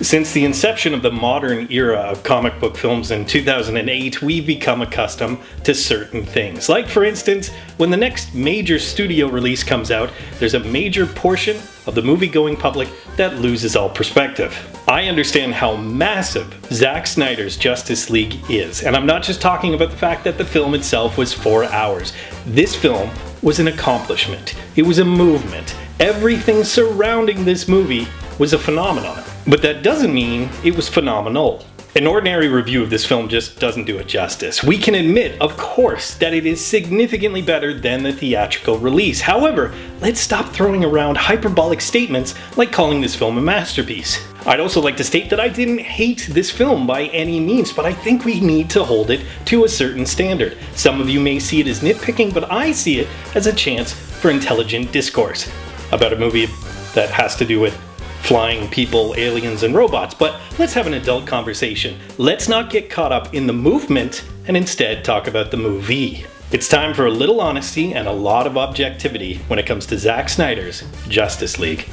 Since the inception of the modern era of comic book films in 2008, we've become accustomed to certain things. Like, for instance, when the next major studio release comes out, there's a major portion of the movie-going public that loses all perspective. I understand how massive Zack Snyder's Justice League is, and I'm not just talking about the fact that the film itself was 4 hours. This film was an accomplishment. It was a movement. Everything surrounding this movie was a phenomenon. But that doesn't mean it was phenomenal. An ordinary review of this film just doesn't do it justice. We can admit, of course, that it is significantly better than the theatrical release. However, let's stop throwing around hyperbolic statements like calling this film a masterpiece. I'd also like to state that I didn't hate this film by any means, but I think we need to hold it to a certain standard. Some of you may see it as nitpicking, but I see it as a chance for intelligent discourse about a movie that has to do with flying people, aliens, and robots. But let's have an adult conversation. Let's not get caught up in the movement and instead talk about the movie. It's time for a little honesty and a lot of objectivity when it comes to Zack Snyder's Justice League.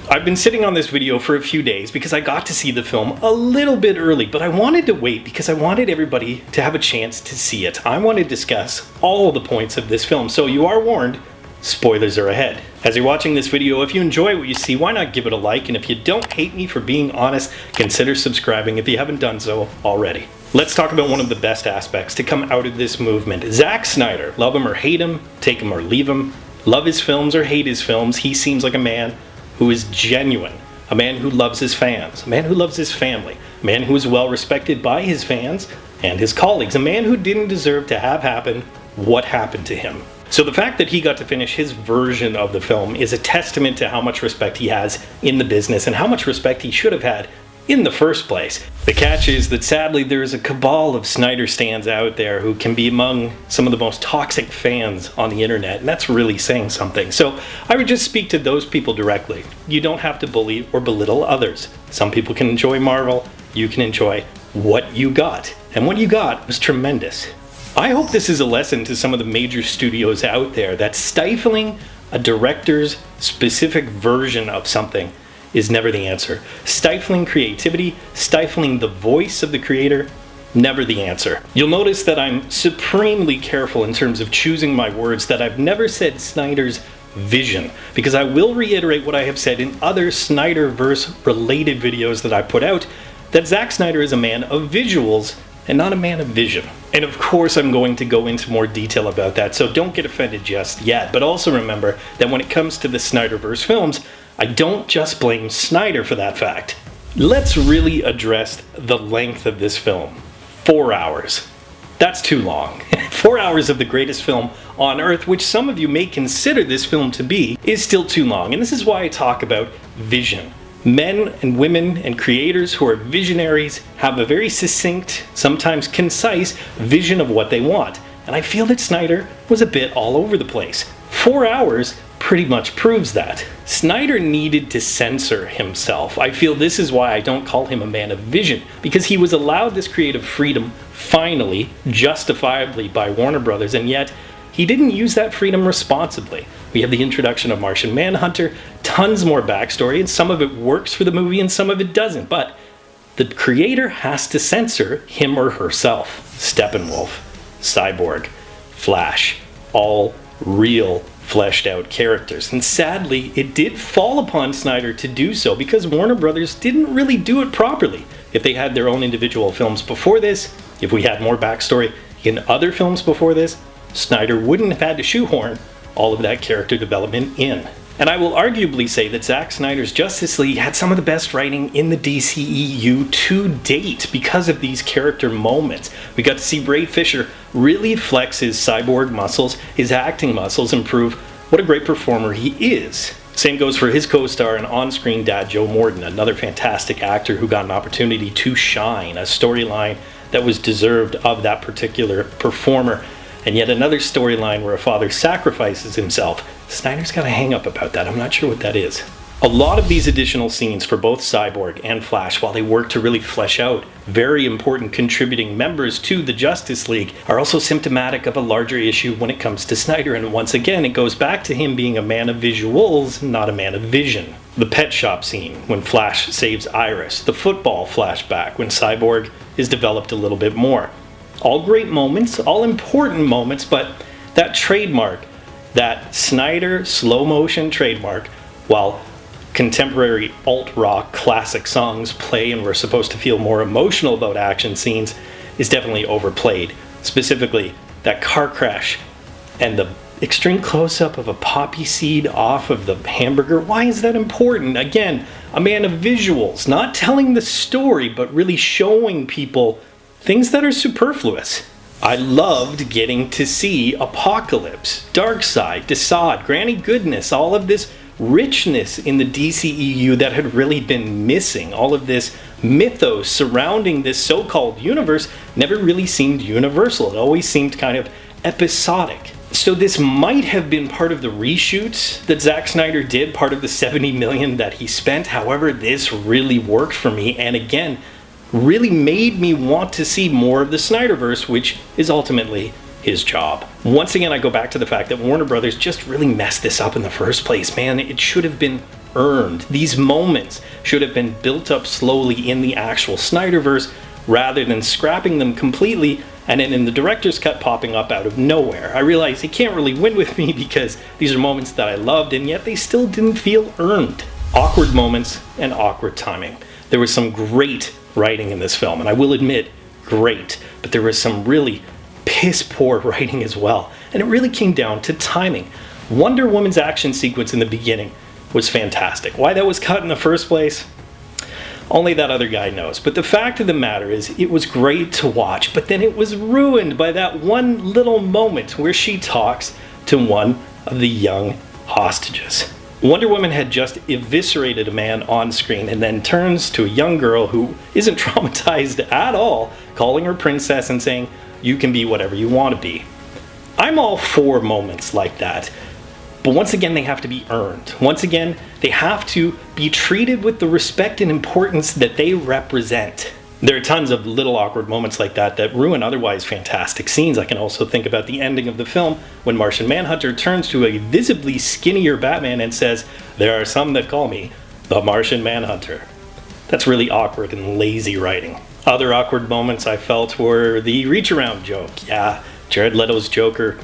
I've been sitting on this video for a few days because I got to see the film a little bit early, but I wanted to wait because I wanted everybody to have a chance to see it. I want to discuss all the points of this film, so you are warned. Spoilers are ahead. As you're watching this video, if you enjoy what you see, why not give it a like? And if you don't hate me for being honest, consider subscribing if you haven't done so already. Let's talk about one of the best aspects to come out of this movement. Zack Snyder, love him or hate him, take him or leave him, love his films or hate his films, he seems like a man who is genuine, a man who loves his fans, a man who loves his family, a man who is well respected by his fans and his colleagues, a man who didn't deserve to have happen what happened to him. So the fact that he got to finish his version of the film is a testament to how much respect he has in the business and how much respect he should have had in the first place. The catch is that sadly there is a cabal of Snyder stans out there who can be among some of the most toxic fans on the internet, and that's really saying something. So I would just speak to those people directly. You don't have to bully or belittle others. Some people can enjoy Marvel, you can enjoy what you got. And what you got was tremendous. I hope this is a lesson to some of the major studios out there that stifling a director's specific version of something is never the answer. Stifling creativity, stifling the voice of the creator, never the answer. You'll notice that I'm supremely careful in terms of choosing my words, that I've never said Snyder's Vision, because I will reiterate what I have said in other Snyderverse related videos that I put out, that Zack Snyder is a man of visuals and not a man of vision. And of course I'm going to go into more detail about that, so don't get offended just yet. But also remember that when it comes to the Snyderverse films, I don't just blame Snyder for that fact. Let's really address the length of this film. 4 hours. That's too long. 4 hours of the greatest film on earth, which some of you may consider this film to be, is still too long. And this is why I talk about vision. Men and women and creators who are visionaries have a very succinct, sometimes concise, vision of what they want. And I feel that Snyder was a bit all over the place. 4 hours pretty much proves that. Snyder needed to censor himself. I feel this is why I don't call him a man of vision, because he was allowed this creative freedom, finally, justifiably by Warner Brothers, and yet he didn't use that freedom responsibly. We have the introduction of Martian Manhunter, tons more backstory, and some of it works for the movie and some of it doesn't, but the creator has to censor him or herself. Steppenwolf, Cyborg, Flash, all real fleshed out characters. And sadly, it did fall upon Snyder to do so because Warner Brothers didn't really do it properly. If they had their own individual films before this, if we had more backstory in other films before this, Snyder wouldn't have had to shoehorn all of that character development in. And I will arguably say that Zack Snyder's Justice League had some of the best writing in the DCEU to date because of these character moments. We got to see Ray Fisher really flex his cyborg muscles, his acting muscles, and prove what a great performer he is. Same goes for his co-star and on-screen dad Joe Morton, another fantastic actor who got an opportunity to shine, a storyline that was deserved of that particular performer. And yet another storyline where a father sacrifices himself. Snyder's got a hang up about that. I'm not sure what that is. A lot of these additional scenes for both Cyborg and Flash, while they work to really flesh out very important contributing members to the Justice League, are also symptomatic of a larger issue when it comes to Snyder, and once again it goes back to him being a man of visuals, not a man of vision. The pet shop scene when Flash saves Iris, the football flashback when Cyborg is developed a little bit more. All great moments, all important moments, but that trademark, that Snyder slow motion trademark, while contemporary alt-rock classic songs play and we're supposed to feel more emotional about action scenes, is definitely overplayed. Specifically, that car crash and the extreme close-up of a poppy seed off of the hamburger. Why is that important? Again, a man of visuals, not telling the story, but really showing people things that are superfluous. I loved getting to see Apocalypse, Darkseid, Desaad, Granny Goodness, all of this richness in the DCEU that had really been missing. All of this mythos surrounding this so-called universe never really seemed universal. It always seemed kind of episodic. So this might have been part of the reshoots that Zack Snyder did, part of the $70 million that he spent. However, this really worked for me, and again, really made me want to see more of the Snyderverse, which is ultimately his job. Once again, I go back to the fact that Warner Brothers just really messed this up in the first place. Man, it should have been earned. These moments should have been built up slowly in the actual Snyderverse rather than scrapping them completely and then in the director's cut popping up out of nowhere. I realize he can't really win with me because these are moments that I loved and yet they still didn't feel earned. Awkward moments and awkward timing. There was some great writing in this film, and I will admit, great, but there was some really piss poor writing as well, and it really came down to timing. Wonder Woman's action sequence in the beginning was fantastic. Why that was cut in the first place, only that other guy knows. But the fact of the matter is, it was great to watch, but then it was ruined by that one little moment where she talks to one of the young hostages. Wonder Woman had just eviscerated a man on screen and then turns to a young girl who isn't traumatized at all, calling her princess and saying, "You can be whatever you want to be." I'm all for moments like that, but once again, they have to be earned. Once again, they have to be treated with the respect and importance that they represent. There are tons of little awkward moments like that that ruin otherwise fantastic scenes. I can also think about the ending of the film when Martian Manhunter turns to a visibly skinnier Batman and says, "There are some that call me the Martian Manhunter." That's really awkward and lazy writing. Other awkward moments I felt were the reach-around joke. Yeah, Jared Leto's Joker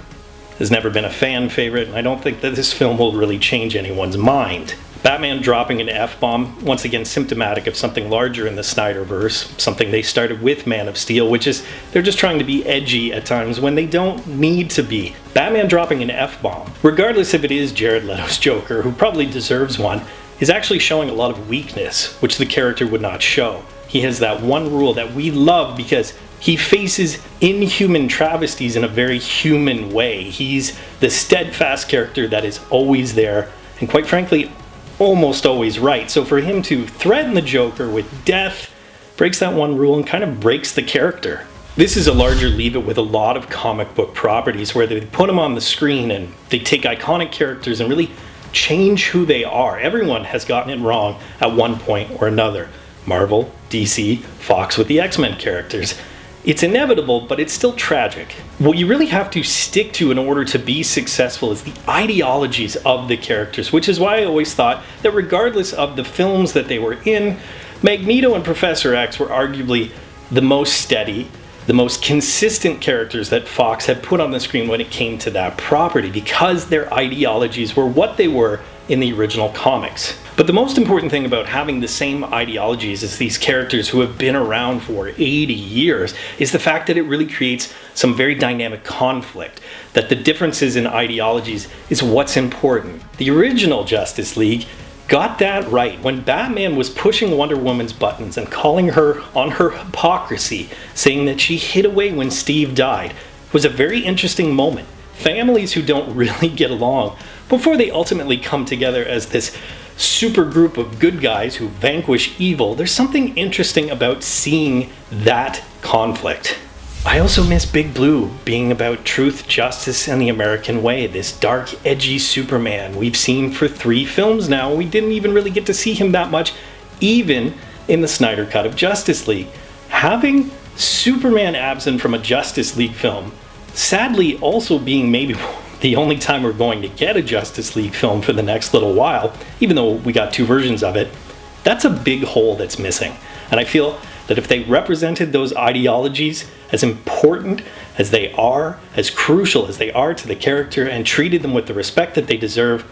has never been a fan favorite, and I don't think that this film will really change anyone's mind. Batman dropping an F-bomb, once again symptomatic of something larger in the Snyderverse, something they started with Man of Steel, which is they're just trying to be edgy at times when they don't need to be. Batman dropping an F-bomb, regardless if it is Jared Leto's Joker, who probably deserves one, is actually showing a lot of weakness, which the character would not show. He has that one rule that we love because he faces inhuman travesties in a very human way. He's the steadfast character that is always there, and quite frankly, almost always right. So for him to threaten the Joker with death breaks that one rule and kind of breaks the character. This is a larger leave it with a lot of comic book properties where they put them on the screen and they take iconic characters and really change who they are. Everyone has gotten it wrong at one point or another. Marvel, DC, Fox with the X-Men characters. It's inevitable, but it's still tragic. What you really have to stick to in order to be successful is the ideologies of the characters, which is why I always thought that regardless of the films that they were in, Magneto and Professor X were arguably the most steady, the most consistent characters that Fox had put on the screen when it came to that property, because their ideologies were what they were in the original comics. But the most important thing about having the same ideologies as these characters who have been around for 80 years is the fact that it really creates some very dynamic conflict, that the differences in ideologies is what's important. The original Justice League got that right when Batman was pushing Wonder Woman's buttons and calling her on her hypocrisy, saying that she hid away when Steve died. It was a very interesting moment. Families who don't really get along before they ultimately come together as this super group of good guys who vanquish evil, there's something interesting about seeing that conflict. I also miss Big Blue being about truth, justice, and the American way. This dark, edgy Superman we've seen for 3 films now. We didn't even really get to see him that much, even in the Snyder Cut of Justice League. Having Superman absent from a Justice League film, sadly also being maybe the only time we're going to get a Justice League film for the next little while, even though we got 2 versions of it, that's a big hole that's missing. And I feel that if they represented those ideologies as important as they are, as crucial as they are to the character, and treated them with the respect that they deserve,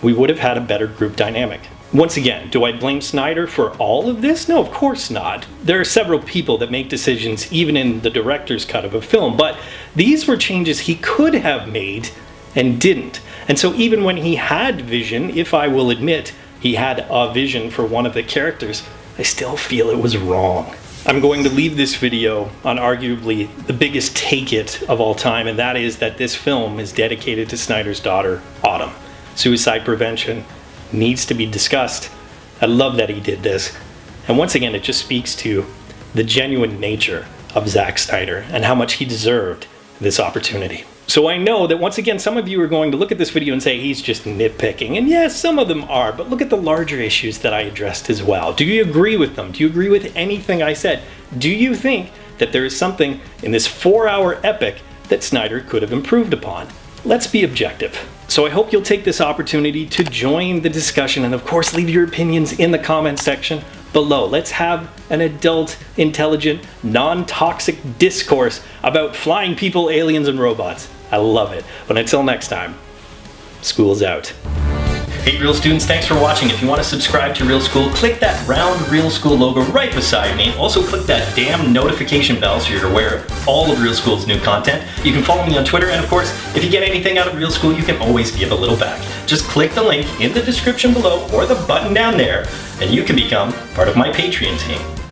we would have had a better group dynamic. Once again, do I blame Snyder for all of this? No, of course not. There are several people that make decisions even in the director's cut of a film, but these were changes he could have made and didn't. And so even when he had vision, if I will admit he had a vision for one of the characters, I still feel it was wrong. I'm going to leave this video on arguably the biggest take it of all time, and that is that this film is dedicated to Snyder's daughter, Autumn. Suicide prevention needs to be discussed. I love that he did this. And once again, it just speaks to the genuine nature of Zack Snyder and how much he deserved this opportunity. So I know that once again, some of you are going to look at this video and say he's just nitpicking. And yes, some of them are, but look at the larger issues that I addressed as well. Do you agree with them? Do you agree with anything I said? Do you think that there is something in this 4-hour epic that Snyder could have improved upon? Let's be objective. So I hope you'll take this opportunity to join the discussion and of course leave your opinions in the comment section below. Let's have an adult, intelligent, non-toxic discourse about flying people, aliens, and robots. I love it. But until next time, school's out. Hey Real students, thanks for watching. If you want to subscribe to Real School, click that round Real School logo right beside me. Also click that damn notification bell so you're aware of all of Real School's new content. You can follow me on Twitter, and of course, if you get anything out of Real School, you can always give a little back. Just click the link in the description below or the button down there, and you can become part of my Patreon team.